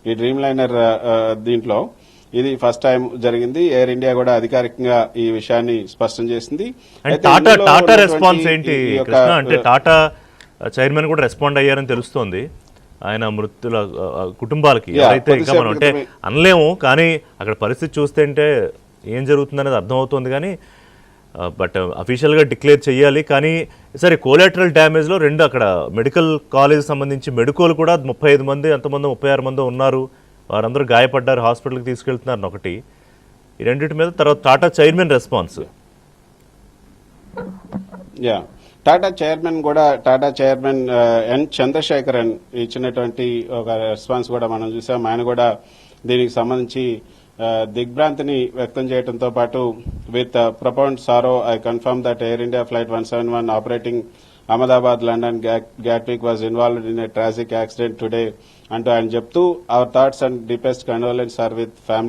ఈ dream liner దీంట్లో ఇది ఫస్ట్ టైం జరిగింది. ఎయిర్ ఇండియా కూడా అధికారికంగా ఈ విషయాన్ని స్పష్టం చేసింది. టాటా రెస్పాన్స్ ఏంటి కృష్ణ? అంటే టాటా చైర్మన్ కూడా రెస్పాండ్ అయ్యారని తెలుస్తోంది ఆయన మృతుల కుటుంబాలకి. ఎవరైతే ఇంకా మనం అంటే అనలేము, కానీ అక్కడ పరిస్థితి చూస్తే అంటే ఏం జరుగుతుందనేది అర్థమవుతుంది. కానీ బట్ అఫీషియల్గా డిక్లేర్ చేయాలి. కానీ సరే, కోలాటరల్ డ్యామేజ్లో రెండు అక్కడ మెడికల్ కాలేజ్ సంబంధించి మెడికోలు కూడా 35 మంది ఎంతమంది 36 మంది ఉన్నారు, వారందరూ గాయపడ్డారు, హాస్పిటల్కి తీసుకెళ్తున్నారు ఒకటి. ఈ రెండింటి మీద తర్వాత Tata chairman response. Tata chairman N Chandrasekaran ఇచ్చినటువంటి ఒక రెస్పాన్స్ కూడా మనం చూసాం. ఆయన కూడా దీనికి సంబంధించి దిగ్భ్రాంతిని వ్యక్తం చేయడంతో పాటు with profound sorrow I confirm that Air India flight 171 operating Ahmedabad London Gatwick was involved in a tragic accident today అంటూ ఆయన చెప్తూ our thoughts and deepest condolences are with family